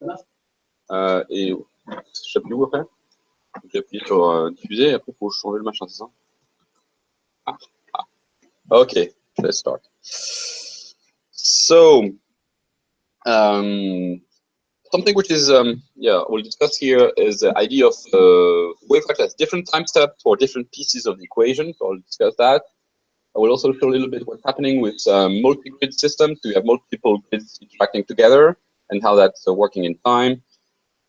Et je sais plus où après. J'ai appuyé sur diffuser et après il faut changer le machin, c'est ça? Okay, let's start. So, something which is, yeah, we'll discuss here is the idea of wave function as different time steps for different pieces of the equation. So I'll discuss that. I will also show a little bit what's happening with multi-grid systems. So you have multiple grids interacting together and how that's working in time,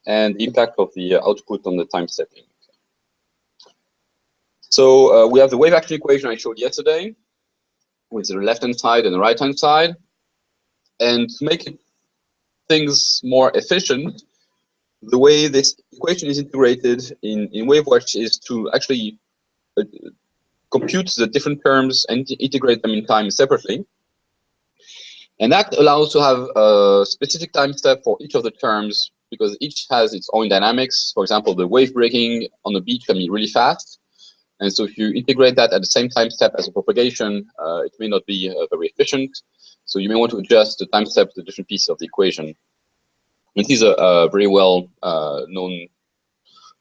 and the impact of the output on the time stepping. So we have the wave action equation I showed yesterday with the left-hand side and the right-hand side. And to make things more efficient, the way this equation is integrated in WaveWatch is to actually compute the different terms and integrate them in time separately. And that allows to have a specific time step for each of the terms because each has its own dynamics. For example, the wave breaking on the beach can be really fast. And so if you integrate that at the same time step as a propagation, it may not be very efficient. So you may want to adjust the time step to the different pieces of the equation. And these are very well known.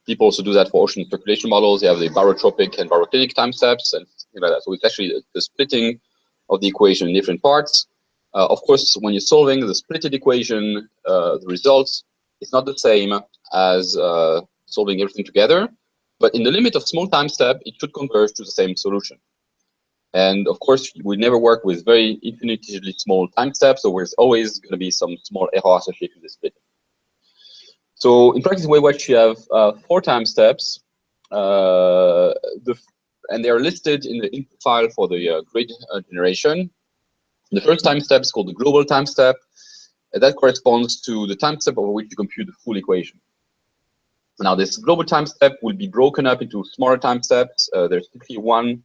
People also do that for ocean circulation models. They have the barotropic and baroclinic time steps and things like that. So it's actually the splitting of the equation in different parts. Of course, when you're solving the splitted equation, the results is not the same as solving everything together. But in the limit of small time step, it should converge to the same solution. And of course, we never work with very infinitely small time steps, so there's always going to be some small error associated with the splitting. So in practice, WaveWatch, you have 4 time steps, and they are listed in the input file for the grid generation. The first time step is called the global time step. That corresponds to the time step over which you compute the full equation. Now, this global time step will be broken up into smaller time steps. There's typically one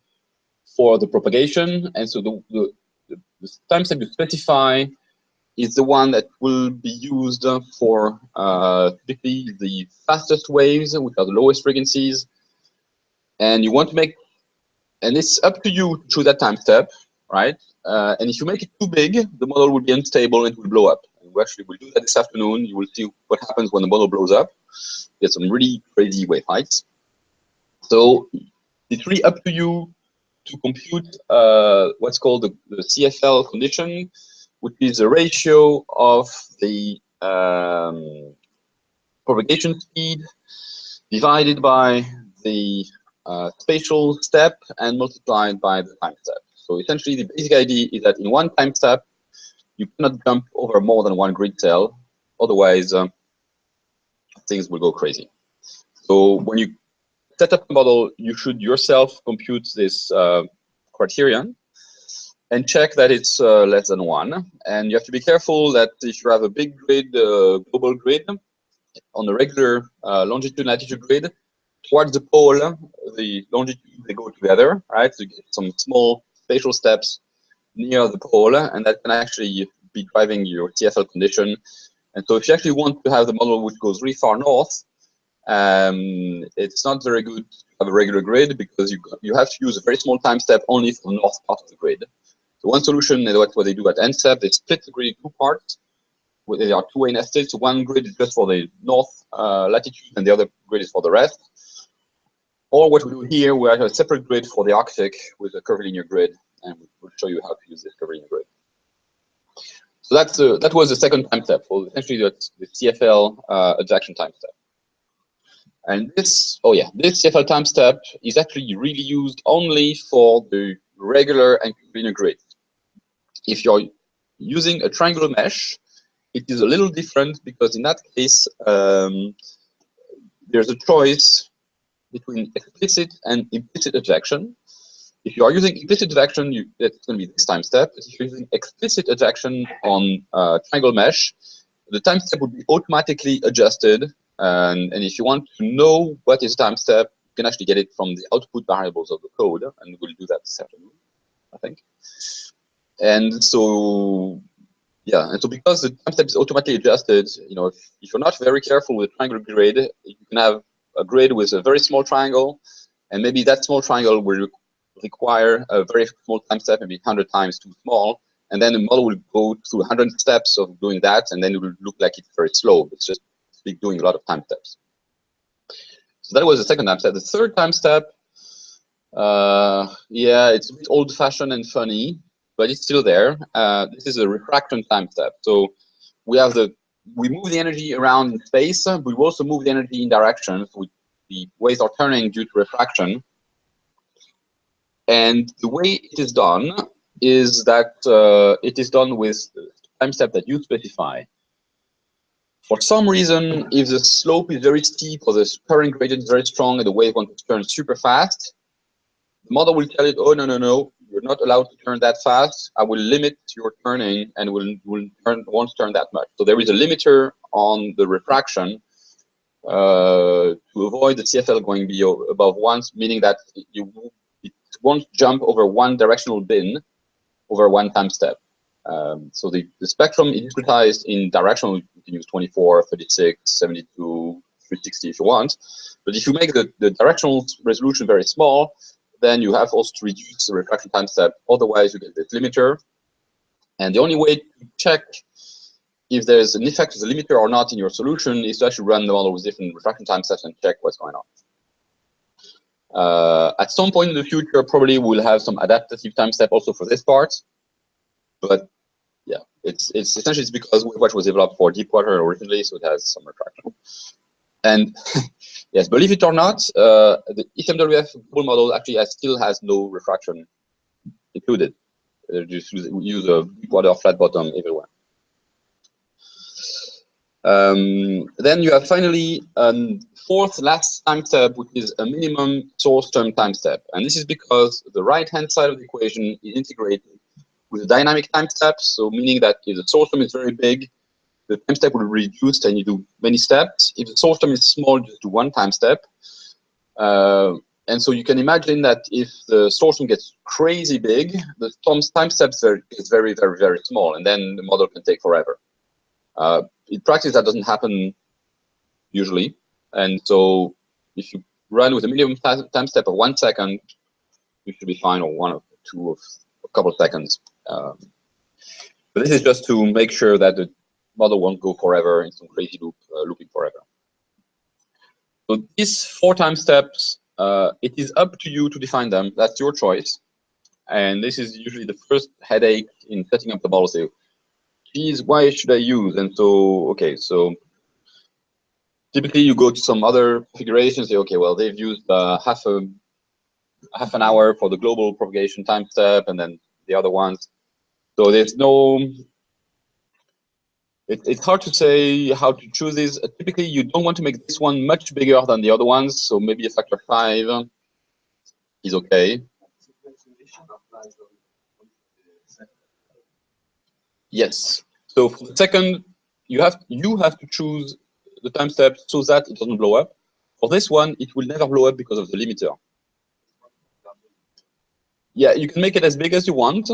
for the propagation, and so the time step you specify is the one that will be used for typically the fastest waves, which are the lowest frequencies. And you want to make, and it's up to you to choose that time step, right? And if you make it too big, the model will be unstable and it will blow up. And we actually will do that this afternoon. You will see what happens when the model blows up. Get some really crazy wave heights. So it's really up to you to compute what's called the CFL condition, which is a ratio of the propagation speed divided by the spatial step and multiplied by the time step. So essentially, the basic idea is that in one time step, you cannot jump over more than one grid cell. Otherwise, things will go crazy. So when you set up a model, you should yourself compute this criterion and check that it's less than 1. And you have to be careful that if you have a big grid, global grid, on a regular longitude and latitude grid, towards the pole, the longitude, they go together, right? So you get some small spatial steps near the pole, and that can actually be driving your TFL condition. And so if you actually want to have the model which goes really far north, it's not very good to have a regular grid because you have to use a very small time step only for the north part of the grid. So one solution is what they do at NCEP, they split the grid in 2 parts. They are two-way nested. So one grid is just for the north latitude and the other grid is for the rest. Or what we do here, we have a separate grid for the Arctic with a curvilinear grid, and we'll show you how to use this curvilinear grid. So that was the second time step. So essentially, that's the CFL advection time step. And this CFL time step is actually really used only for the regular and curvilinear grid. If you're using a triangular mesh, it is a little different because in that case, there's a choice between explicit and implicit advection. If you are using implicit advection, that's going to be this time step. If you're using explicit advection on triangle mesh, the time step would be automatically adjusted. And if you want to know what is time step, you can actually get it from the output variables of the code, and we'll do that this afternoon, I think. And so, yeah, and so because the time step is automatically adjusted, if you're not very careful with triangular grid, you can have a grid with a very small triangle, and maybe that small triangle will require a very small time step, maybe 100 times too small, and then the model will go through 100 steps of doing that, and then it will look like it's very slow. It's just doing a lot of time steps. So that was the second time step. The third time step, yeah, it's a bit old-fashioned and funny, but it's still there. This is a refraction time step. So we move the energy around in space, but we also move the energy in directions. The waves are turning due to refraction. And the way it is done is that it is done with the time step that you specify. For some reason, if the slope is very steep or the current gradient is very strong and the wave wants to turn super fast, the model will tell it, oh, no, no, no, you're not allowed to turn that fast. I will limit your turning and won't turn that much. So there is a limiter on the refraction to avoid the TFL going above once, meaning that it won't jump over one directional bin over one time step. So the spectrum is discretized in directional. You can use 24, 36, 72, 360 if you want. But if you make the directional resolution very small, then you have also to reduce the refraction time step. Otherwise, you get this limiter. And the only way to check if there's an effect of the limiter or not in your solution is to actually run the model with different refraction time steps and check what's going on. At some point in the future, probably we'll have some adaptive time step also for this part. But yeah, it's essentially because WaveWatch was developed for deep water originally, so it has some refraction. And yes, believe it or not, the ECMWF global model actually still has no refraction included. Just use a deep water flat bottom everywhere. Then you have finally fourth last time step, which is a minimum source term time step. And this is because the right-hand side of the equation is integrated with a dynamic time step. So meaning that if the source term is very big, the time step will be reduced and you do many steps. If the source term is small, just do one time step. And so you can imagine that if the source term gets crazy big, the time steps is very, very, very small, and then the model can take forever. In practice, that doesn't happen usually. And so if you run with a minimum time step of 1 second, you should be fine, or one or two of a couple of seconds. But this is just to make sure that the model won't go forever in some crazy loop, looping forever. So these 4 time steps, it is up to you to define them. That's your choice. And this is usually the first headache in setting up the model. Say, geez, why should I use? And so, okay, so typically you go to some other configuration, say, okay, well, they've used half an hour for the global propagation time step, and then the other ones. So there's no, it's hard to say how to choose this. Typically, you don't want to make this one much bigger than the other ones, so maybe a factor 5 is okay. Yes. So for the second, you have to choose the time step so that it doesn't blow up. For this one, it will never blow up because of the limiter. Yeah, you can make it as big as you want,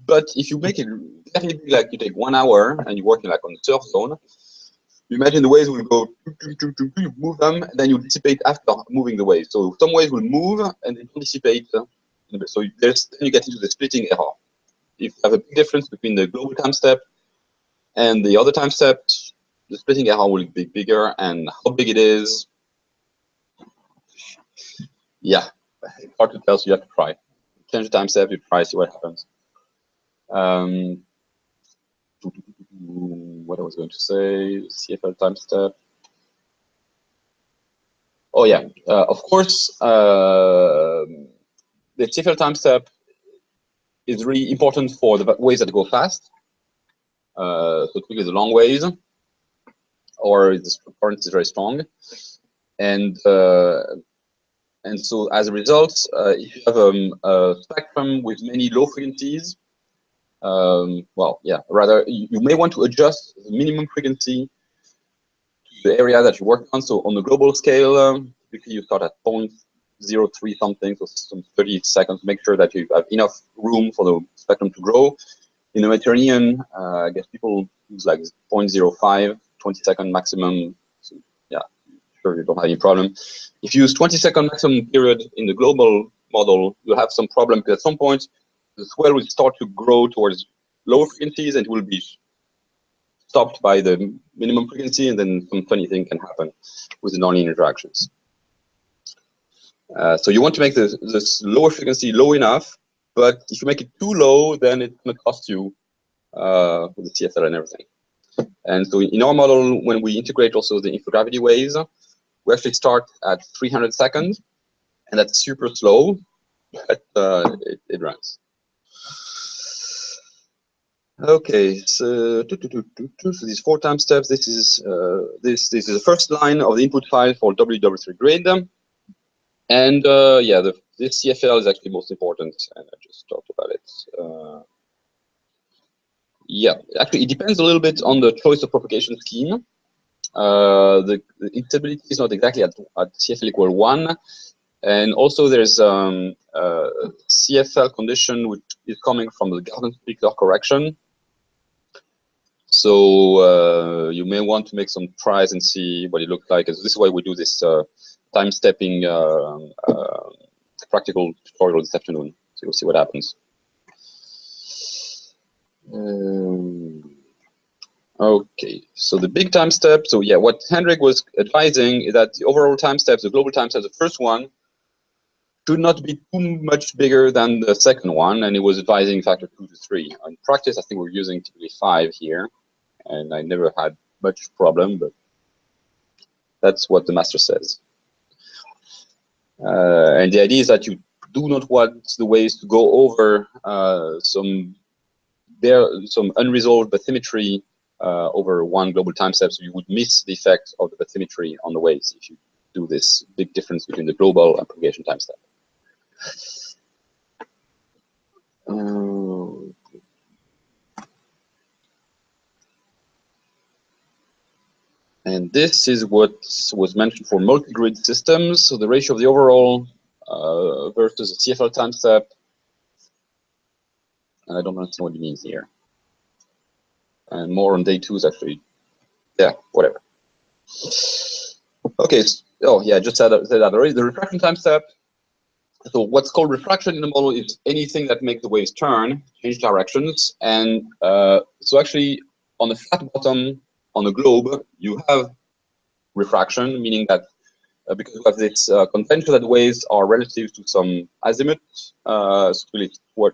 but if you make it very big, like you take 1 hour and you're working like on the surf zone, you imagine the waves will go, you move them, and then you dissipate after moving the waves. So some waves will move and then dissipate. So then you get into the splitting error. If you have a big difference between the global time step and the other time step, the splitting error will be bigger, and how big it is, yeah, it's hard to tell, so you have to try. Change the time step, you try, see what happens. What I was going to say, CFL time step. Oh yeah, of course, the CFL time step is really important for the waves that go fast. So typically the long waves, or the current is very strong, and so as a result, if you have a spectrum with many low frequencies, well, yeah, rather you may want to adjust the minimum frequency to the area that you work on. So on the global scale, typically you start at 0.03 something, so some 30 seconds. Make sure that you have enough room for the spectrum to grow. In the Mediterranean, I guess people use like 0.05, 20-second maximum. So yeah, sure, you don't have any problem. If you use 20-second maximum period in the global model, you'll have some problem, because at some point the swell will start to grow towards lower frequencies and it will be stopped by the minimum frequency, and then some funny thing can happen with the nonlinear interactions. So you want to make this lower frequency low enough, but if you make it too low, then it's going to cost you with the CFL and everything. And so in our model, when we integrate also the infragravity waves, we actually start at 300 seconds, and that's super slow, but it runs. Okay, so these 4 time steps. This is this is the first line of the input file for W3 grid, and yeah, this CFL is actually most important, and I just talked about it. Yeah, actually, it depends a little bit on the choice of propagation scheme. The instability is not exactly at CFL equal 1, and also there's CFL condition which is coming from the Garden-Stickler correction. So you may want to make some tries and see what it looks like. This is why we do this time stepping practical tutorial this afternoon. So you'll see what happens. Okay, so the big time step. So yeah, what Hendrik was advising is that the overall time steps, the global time steps, the first one should not be too much bigger than the second one, and he was advising factor 2 to 3. In practice, I think we're using typically 5 here, and I never had much problem, but that's what the master says. And the idea is that you do not want the waves to go over some unresolved bathymetry over one global time step, so you would miss the effect of the bathymetry on the waves if you do this big difference between the global and propagation time step. And this is what was mentioned for multi-grid systems. So the ratio of the overall versus the CFL time step. And I don't understand what it means here. And more on day 2 is actually, yeah, whatever. Okay, so, oh yeah, I just said that already. The refraction time step. So what's called refraction in the model is anything that makes the waves turn, change directions. And so actually on the flat bottom on the globe, you have refraction, meaning that because we have this convention that the waves are relative to some azimuth, really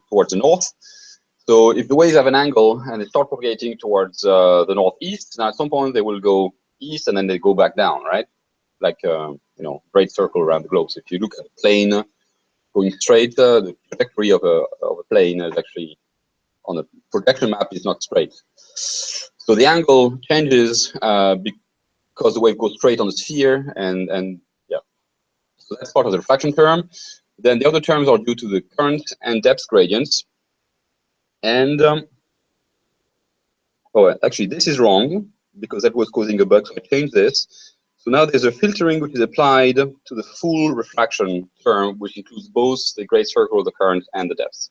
towards the north. So if the waves have an angle and they start propagating towards the northeast, now at some point they will go east and then they go back down, right? Like you know, great circle around the globe. So if you look at a plane going straight, the trajectory of a plane is actually on the projection map is not straight. So the angle changes because the wave goes straight on the sphere, and yeah. So that's part of the refraction term. Then the other terms are due to the current and depth gradients. And oh, actually, this is wrong because that was causing a bug. So I changed this. So now there's a filtering which is applied to the full refraction term, which includes both the great circle, the current, and the depth.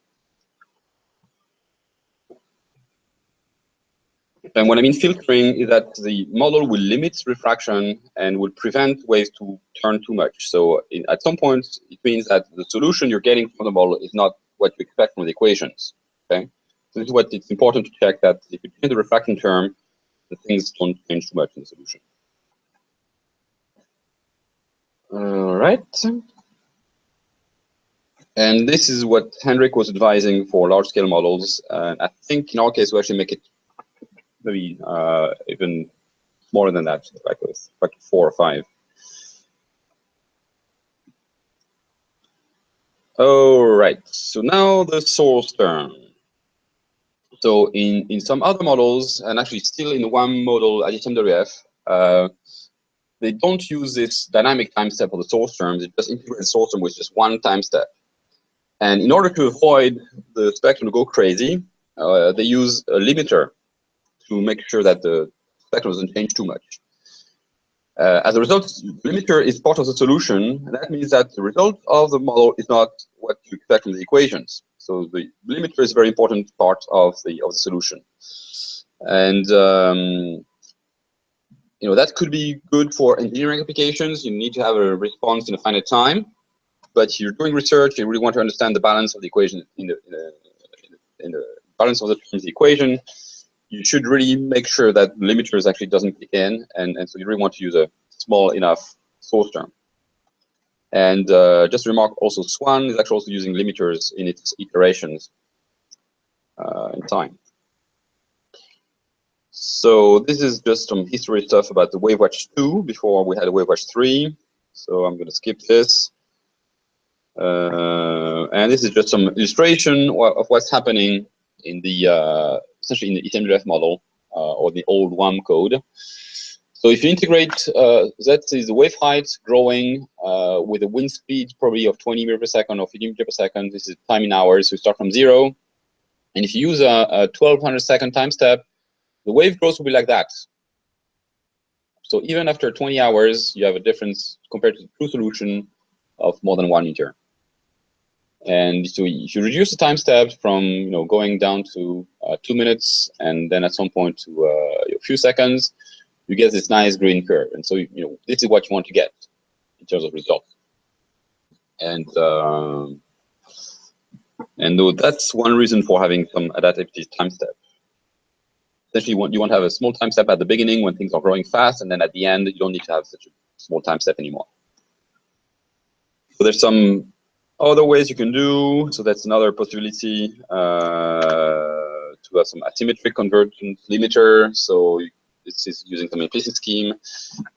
And what I mean filtering is that the model will limit refraction and will prevent waves to turn too much. So at some point, it means that the solution you're getting from the model is not what you expect from the equations. Okay, so this is what it's important to check, that if you change the refraction term, the things don't change too much in the solution. All right. And this is what Hendrik was advising for large-scale models. I think in our case, we actually make it maybe even smaller than that, like 4 or 5. All right. So now the source term. So in some other models, and actually still in one model at SMWF, they don't use this dynamic time step of the source terms. They just integrate the source term with just one time step. And in order to avoid the spectrum to go crazy, they use a limiter to make sure that the spectrum doesn't change too much. As a result, the limiter is part of the solution, and that means that the result of the model is not what you expect from the equations. So the limiter is a very important part of the solution. And you know, that could be good for engineering applications. You need to have a response in a finite time. But you're doing research, you really want to understand the balance of the equation in the balance of the terms, the equation, you should really make sure that limiters actually doesn't kick in, and so you really want to use a small enough source term. And just to remark, also Swan is actually also using limiters in its iterations in time. So this is just some history stuff about the WaveWatch 2 before we had a WaveWatch 3. So I'm going to skip this. And this is just some illustration of what's happening in the essentially in the ETMGF model or the old WAM code. So if you integrate, that is the wave height growing with a wind speed probably of 20 meters per second or 50 meters per second. This is time in hours. So we start from 0. And if you use a 1200 second time step, the wave growth will be like that. So even after 20 hours, you have a difference compared to the true solution of more than 1 meter. And so if you reduce the time step from going down to 2 minutes and then at some point to a few seconds, you get this nice green curve. And so this is what you want to get in terms of results. And that's one reason for having some adaptive time step. Essentially, you want to have a small time step at the beginning when things are growing fast, and then at the end, you don't need to have such a small time step anymore. So there's some other ways you can do. So that's another possibility to have some asymmetric convergence limiter. So this is using some implicit scheme,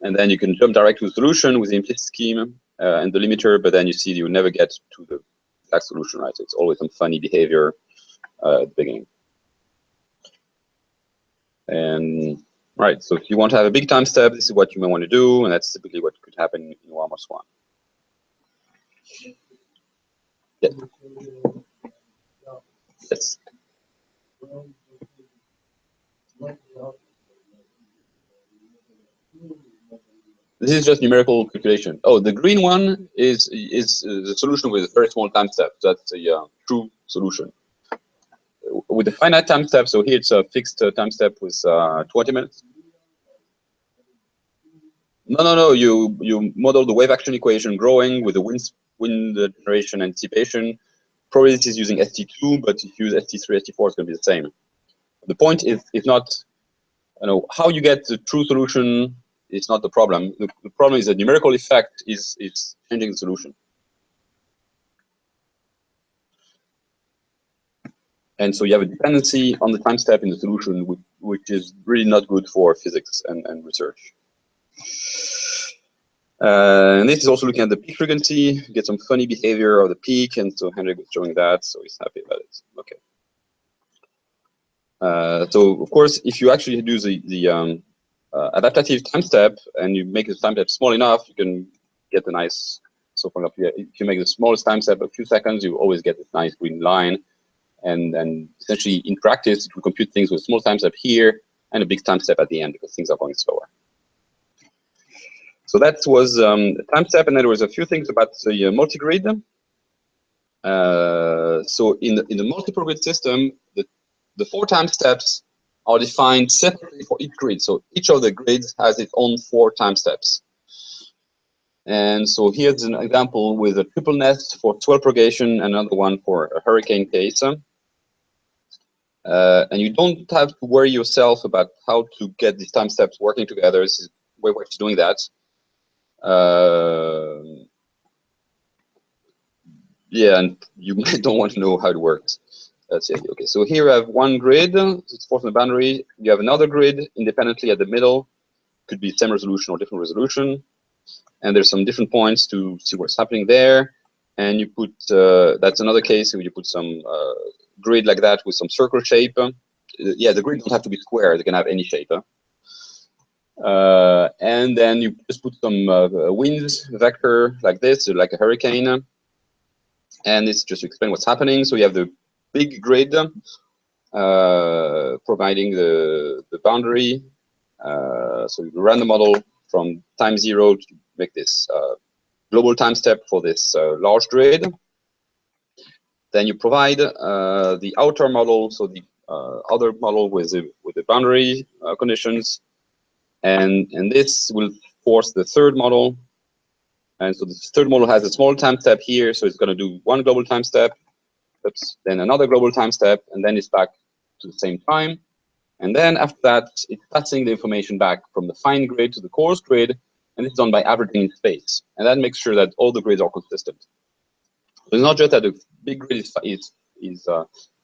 and then you can jump direct to the solution with the implicit scheme and the limiter, but then you see you never get to the exact solution, right? So it's always some funny behavior at the beginning. And right, so if you want to have a big time step, this is what you may want to do, and that's typically what could happen in WAM or Swan. Yeah. Yes. This is just numerical calculation. Oh, the green one is the solution with a very small time step. That's a true solution. With the finite time step, so here it's a fixed time step with 20 minutes. No. You model the wave action equation growing with the wind generation and dissipation. Probably this is using ST2, but if you use ST3, ST4, it's going to be the same. The point is not, how you get the true solution is not the problem. The problem is the numerical effect is changing the solution. And so you have a dependency on the time step in the solution, which is really not good for physics and research. And this is also looking at the peak frequency. You get some funny behavior of the peak, and so Henrik was showing that, so he's happy about it. Okay. So of course, if you actually do the adaptive time step and you make the time step small enough, you can get the nice. So for example, if you make the smallest time step a few seconds, you always get this nice green line. And essentially, in practice, it will compute things with a small time step here and a big time step at the end because things are going slower. So that was the time step, and then there was a few things about the multi-grid. So in the multiple grid system, the 4 time steps are defined separately for each grid. So each of the grids has its own 4 time steps. And so here's an example with a triple nest for swell propagation, another one for a hurricane case. And you don't have to worry yourself about how to get these time steps working together. This is WaveWatch doing that. Yeah, and you don't want to know how it works. That's it. Okay, so here I have one grid, it's forced on the boundary. You have another grid independently at the middle. Could be same resolution or different resolution. And there's some different points to see what's happening there. And you put, that's another case where you put some grid like that with some circle shape. Yeah, the grid don't have to be square, they can have any shape. And then you just put some wind vector like this, like a hurricane. And it's just to explain what's happening. So you have the big grid providing the boundary. So you run the model from time 0 to make this global time step for this large grid. Then you provide the outer model, so the other model with the boundary conditions, and this will force the third model. And so the third model has a small time step here, so it's going to do one global time step, then another global time step, and then it's back to the same time. And then after that, it's passing the information back from the fine grid to the coarse grid, and it's done by averaging in space. And that makes sure that all the grids are consistent. So it's not just that the big grid is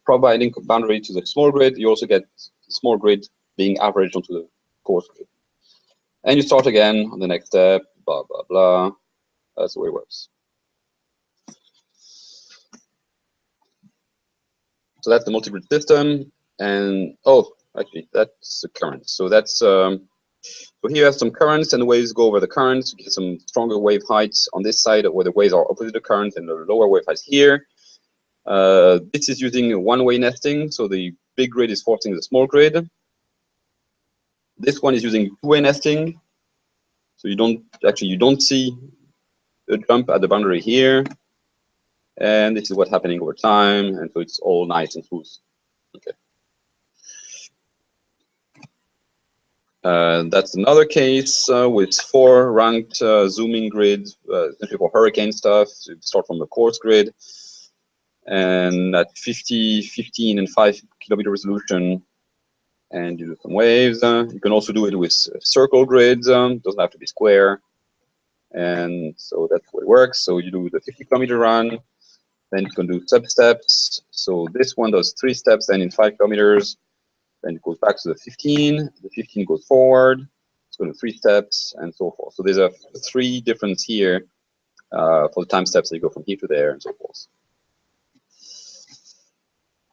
providing boundary to the small grid, you also get the small grid being averaged onto the coarse grid. And you start again on the next step, blah, blah, blah. That's the way it works. So that's the multi-grid system. And oh, actually, that's the current. So that's so here you have some currents, and the waves go over the currents. You get some stronger wave heights on this side where the waves are opposite the current, and the lower wave heights here. This is using one-way nesting, so the big grid is forcing the small grid. This one is using two-way nesting, so you don't see the jump at the boundary here. And this is what's happening over time, and so it's all nice and smooth. Okay. That's another case with 4 ranked zooming grids, essentially for hurricane stuff. So you start from the coarse grid, and at 50, 15, and 5 kilometer resolution, and you do some waves. You can also do it with circle grids. Doesn't have to be square. And so that's what it works. So you do the 50 kilometer run, then you can do sub-steps. So this one does 3 steps, then in 5 kilometers. Then it goes back to the 15. The 15 goes forward. It's going to 3 steps, and so forth. So there's a 3 difference here for the time steps that you go from here to there, and so forth.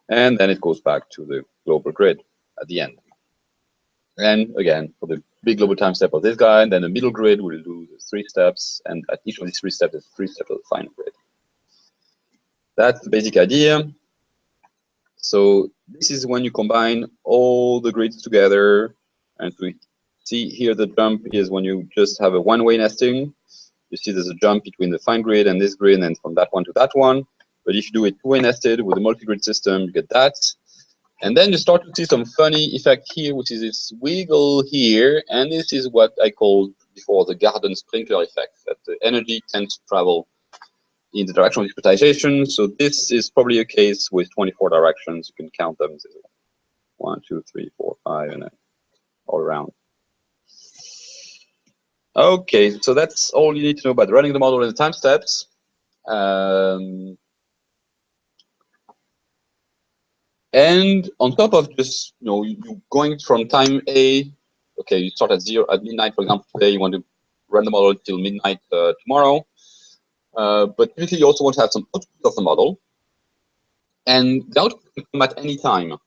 And then it goes back to the global grid at the end. And again, for the big global time step of this guy, and then the middle grid will do the 3 steps, and at each of these 3 steps, there's 3 steps of the final grid. That's the basic idea. So this is when you combine all the grids together, and we see here the jump is when you just have a one-way nesting. You see there's a jump between the fine grid and this grid, and from that one to that one. But if you do it two-way nested with a multi-grid system, you get that. And then you start to see some funny effect here, which is this wiggle here, and this is what I called before the garden sprinkler effect, that the energy tends to travel in the direction of discretization. So this is probably a case with 24 directions. You can count them. 1, 2, 3, 4, 5, and then all around. Okay, so that's all you need to know about running the model and the time steps. And on top of just you going from time A, okay, you start at midnight, for example, today you want to run the model until midnight tomorrow. But typically you also want to have some output of the model, and the output can come at any time.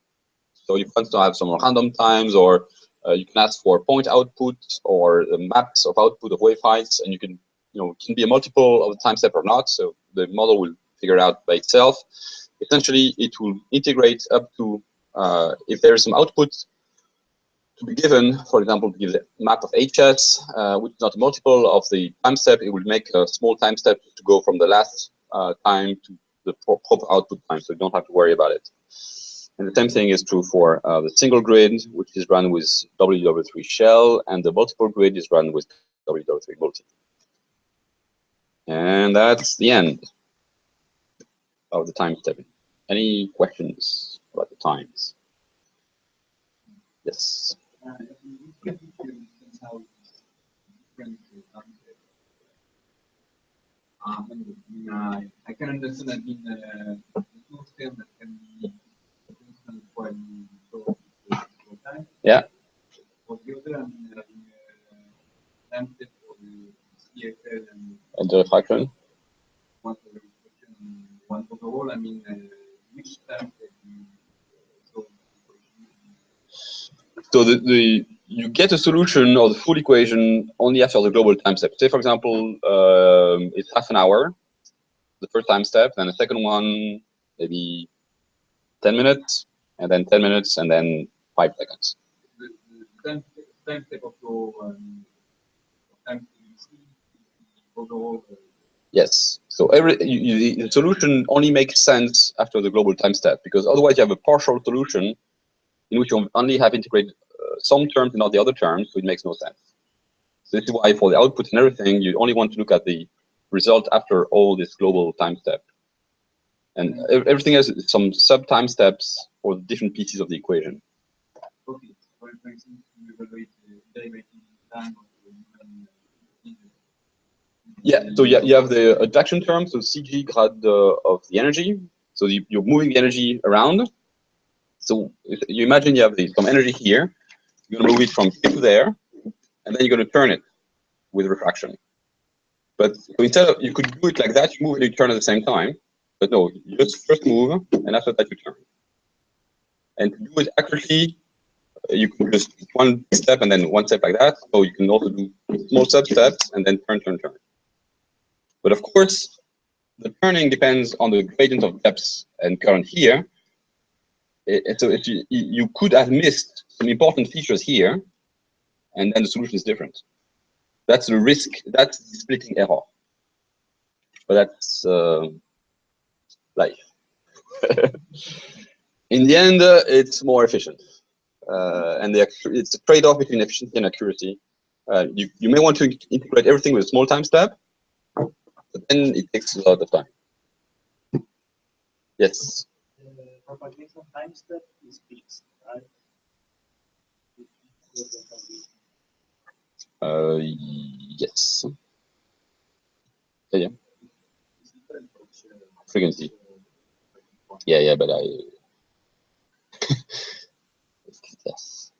So you can have some random times, or you can ask for point output or maps of output of wave heights, and you can it can be a multiple of the time step or not. So the model will figure it out by itself. Essentially, it will integrate up to if there is some output to be given, for example, to give the map of HS, which is not a multiple of the time step, it will make a small time step to go from the last time to the proper output time, so you don't have to worry about it. And the same thing is true for the single grid, which is run with WW3 shell, and the multiple grid is run with WW3 multi. And that's the end of the time stepping. Any questions about the times? Yes. I can understand that in the two term that can be constant for time. Yeah. For the other, time step for the CFL and the refraction. One for the refraction and one overall. Which time step you so you get a solution of the full equation only after the global time step. Say, for example, it's half an hour, the first time step, then the second one, maybe 10 minutes, and then 10 minutes, and then 5 seconds. The time step of your time overall. Yes. So the solution only makes sense after the global time step, because otherwise you have a partial solution in which you only have integrated some terms and not the other terms, so it makes no sense. So this is why for the output and everything, you only want to look at the result after all this global time step. And everything else, some sub time steps for the different pieces of the equation. Okay. For instance, you evaluate the derivative time of the Yeah, so you have the adduction term, so Cg grad of the energy. So you're moving the energy around. So you imagine you have some energy here. You're going to move it from here to there, and then you're going to turn it with refraction. But so instead of, you could do it like that, you move and you turn at the same time. But no, you just first move, and after that you turn. And to do it accurately, you can just one step and then one step like that. So you can also do small sub-steps and then turn, turn, turn. But of course, the turning depends on the gradient of depth and current here. So if you could have missed some important features here, and then the solution is different. That's the risk, that's the splitting error. But that's life. In the end, it's more efficient. And it's a trade-off between efficiency and accuracy. You may want to integrate everything with a small time step, but then it takes a lot of time. Yes? The propagation time step is fixed, right? Yes. Yeah. Frequency. Yeah, but I. Yes.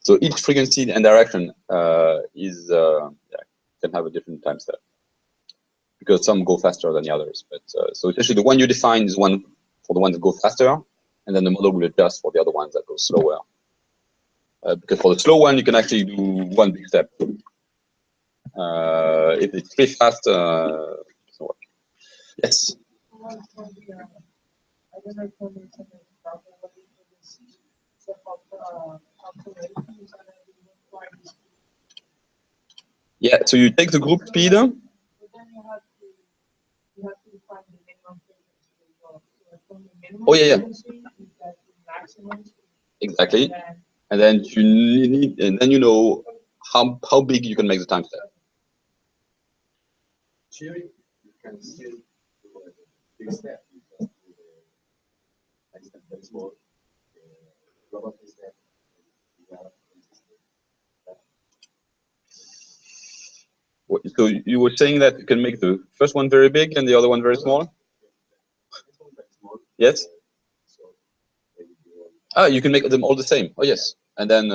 So each frequency and direction can have a different time step because some go faster than the others. But so essentially, the one you define is one for the ones that go faster, and then the model will adjust for the other ones that go slower. Because for the slow one, you can actually do one big step. If it's pretty fast, it doesn't work. Yes. Yeah, so you take the group speed. Oh yeah. Exactly. And then you need, and then you know how big you can make the time step. Theory, you can still do a big step. Very small. Global step. So you were saying that you can make the first one very big and the other one very small? Yes? Ah, you can make them all the same. Oh yes. And then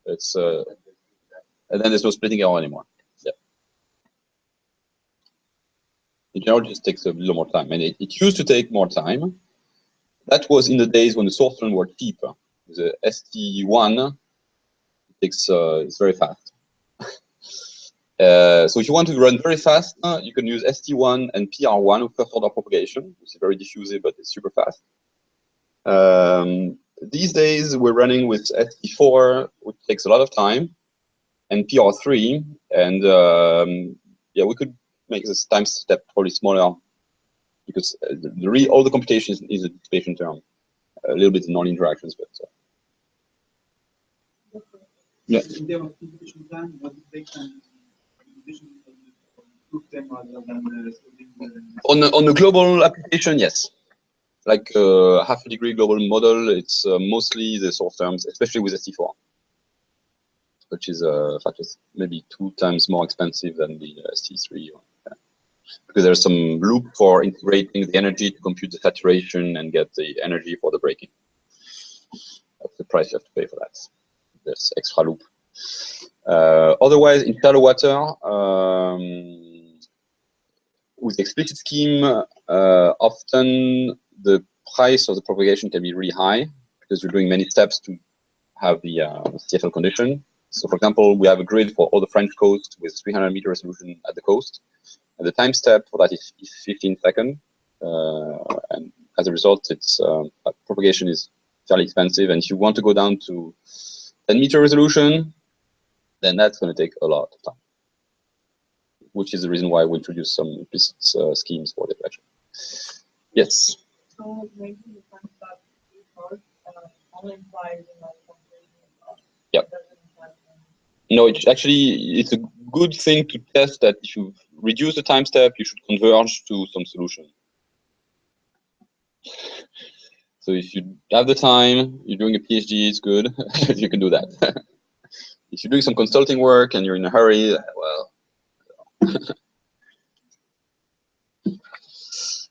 it's and then there's no splitting error anymore. Yeah. In general, it just takes a little more time. And it used to take more time. That was in the days when the source run were cheap. The ST1 takes it's very fast. So if you want to run very fast, you can use ST1 and PR1 first order propagation, which is very diffusive, but it's super fast. These days we're running with ST4, which takes a lot of time, and PR3, and yeah, we could make this time step probably smaller because all the computation is a dissipation term, a little bit of non-interactions, but yeah. In terms of computation time, what it takes and on the global application, yes. Like half a degree global model, it's mostly the source terms, especially with ST4, which is maybe 2 times more expensive than the ST3. Because there's some loop for integrating the energy to compute the saturation and get the energy for the braking. That's the price you have to pay for that. There's extra loop. Otherwise, in shallow water, with explicit scheme, often the price of the propagation can be really high because you're doing many steps to have the CFL condition. So, for example, we have a grid for all the French coast with 300-meter resolution at the coast, and the time step for that is 15 seconds. And as a result, its propagation is fairly expensive. And if you want to go down to 10-meter resolution, then that's going to take a lot of time, which is the reason why we introduced some implicit schemes for the collection. Yes. So maybe the concept only implies Yeah. No, it's a good thing to test that if you reduce the time step, you should converge to some solution. So if you have the time, you're doing a PhD, it's good. You can do that. If you're doing some consulting work and you're in a hurry, well.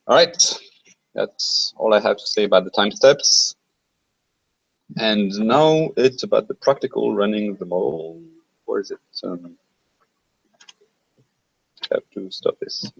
All right, that's all I have to say about the time steps. And now it's about the practical running the model. Where is it? I have to stop this.